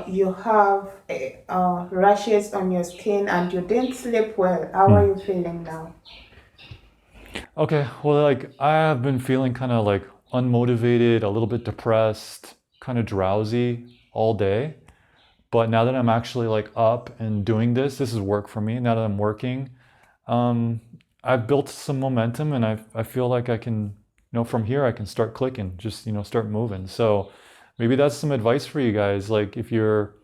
You have rashes on your skin and you didn't sleep well. How are you feeling now? Okay, well, like I have been feeling kind of like unmotivated, a little bit depressed, kind of drowsy all day. But now that I'm actually like up and doing this is work for me. Now that I'm working, um, I've built some momentum and I feel like I can, from here I can start clicking, just, start moving. So maybe that's some advice for you guys. Like if you're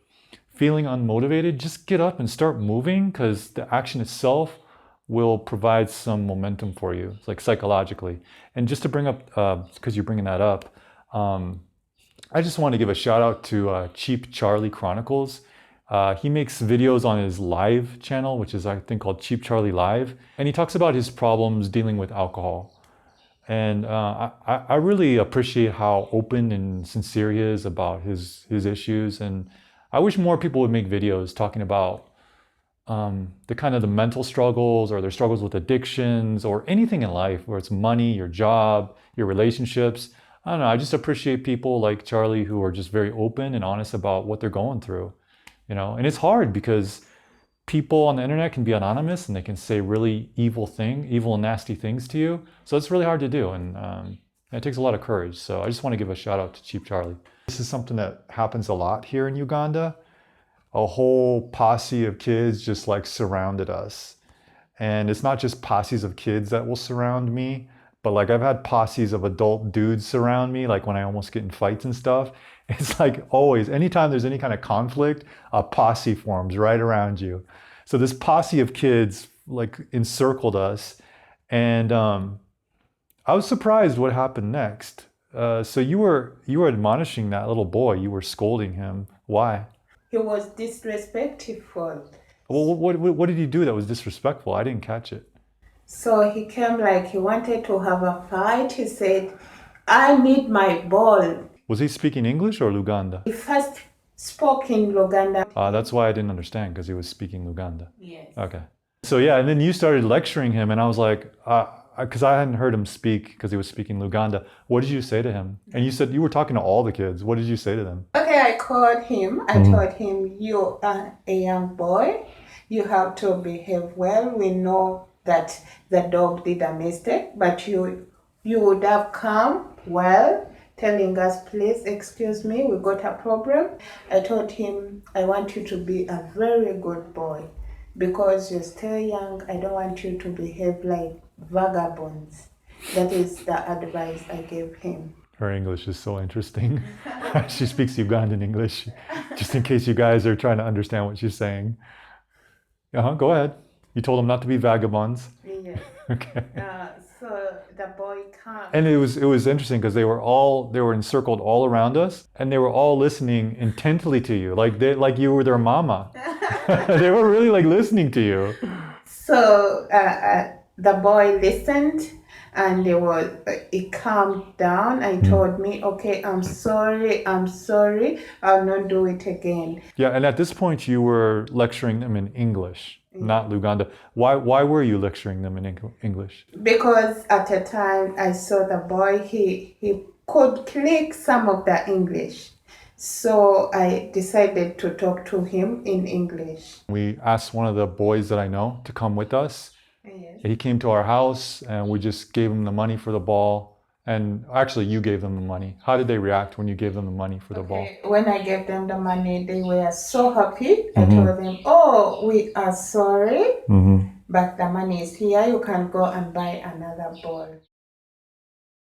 feeling unmotivated, just get up and start moving because the action itself will provide some momentum for you, like psychologically. And just to bring up, because you're bringing that up, um, I just want to give a shout out to Cheap Charlie Chronicles. He makes videos on his live channel, which is I think called Cheap Charlie Live, and he talks about his problems dealing with alcohol. And I really appreciate how open and sincere he is about his issues. And I wish more people would make videos talking about the kind of the mental struggles or their struggles with addictions or anything in life, where it's money, your job, your relationships. I don't know. I just appreciate people like Charlie who are just very open and honest about what they're going through, And it's hard because people on the internet can be anonymous and they can say really evil and nasty things to you. So it's really hard to do, and it takes a lot of courage. So I just want to give a shout out to Cheap Charlie. This is something that happens a lot here in Uganda. A whole posse of kids just like surrounded us. And it's not just posses of kids that will surround me, but like I've had posses of adult dudes surround me, like when I almost get in fights and stuff. It's like always, anytime there's any kind of conflict, a posse forms right around you. So this posse of kids like encircled us, and I was surprised what happened next. So you were admonishing that little boy, you were scolding him. Why? He was disrespectful. Well, what did he do that was disrespectful? I didn't catch it. So he came like he wanted to have a fight. He said, I need my ball. Was he speaking English or Luganda? He first spoke in Luganda. That's why I didn't understand, because he was speaking Luganda. Yes. Okay. So yeah, and then you started lecturing him, and I was like, because I hadn't heard him speak because he was speaking Luganda. What did you say to him? And you said you were talking to all the kids. What did you say to them? Okay, I called him. I told him, you are a young boy. You have to behave well. We know that the dog did a mistake, but you would have come well, telling us, please excuse me, we got a problem. I told him, I want you to be a very good boy because you're still young. I don't want you to behave like vagabonds. That is the advice I gave him. Her English is so interesting. She speaks Ugandan English, just in case you guys are trying to understand what she's saying. Go ahead. You told him not to be vagabonds. Yes. Okay. So the boy came. And it was interesting because they were encircled all around us, and they were all listening intently to you, like you were their mama. They were really like listening to you. So the boy listened, and it calmed down. I told me, okay, I'm sorry, I'll not do it again. Yeah, and at this point you were lecturing them in English, not Luganda. Why were you lecturing them in English? Because at the time I saw the boy, he could click some of the English. So I decided to talk to him in English. We asked one of the boys that I know to come with us. Yes. He came to our house and we just gave him the money for the ball. And actually, you gave them the money. How did they react when you gave them the money for the ball? When I gave them the money, they were so happy. I told them, oh, we are sorry, but the money is here. You can go and buy another ball.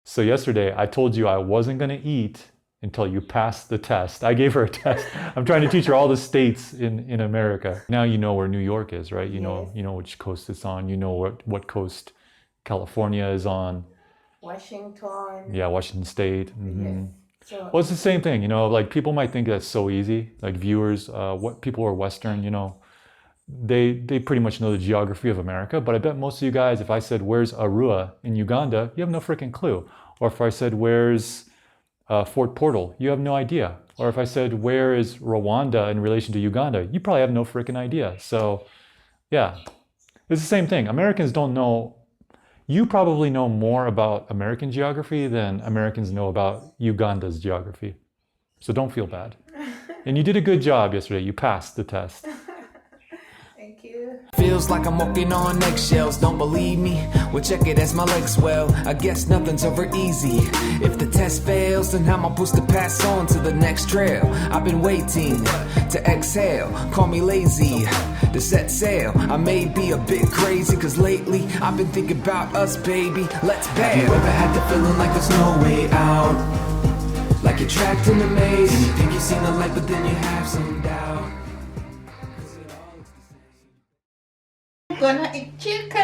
So yesterday, I told you I wasn't going to eat until you passed the test. I gave her a test. I'm trying to teach her all the states in America. Now you know where New York is, right? You know which coast it's on. You know what coast California is on. Washington. Yeah, Washington State. Yes. So, well, it's the same thing, like people might think that's so easy. Like viewers, what people who are Western, they pretty much know the geography of America. But I bet most of you guys, if I said, where's Arua in Uganda, you have no freaking clue. Or if I said, where's Fort Portal, you have no idea. Or if I said, where is Rwanda in relation to Uganda, you probably have no freaking idea. So yeah, it's the same thing. Americans don't know. You probably know more about American geography than Americans know about Uganda's geography. So don't feel bad. And you did a good job yesterday. You passed the test. Thank you. Feels like I'm walking on eggshells, don't believe me? Well, check it as my legs swell. I guess nothing's ever easy. If the test fails, then how am I supposed to pass on to the next trail? I've been waiting to exhale, call me lazy, to set sail. I may be a bit crazy, cause lately I've been thinking about us, baby. Let's bail. Have you ever had the feeling like there's no way out? Like you're trapped in a maze, and you think you've seen the light, but then you have some doubt. Gonna eat chicken.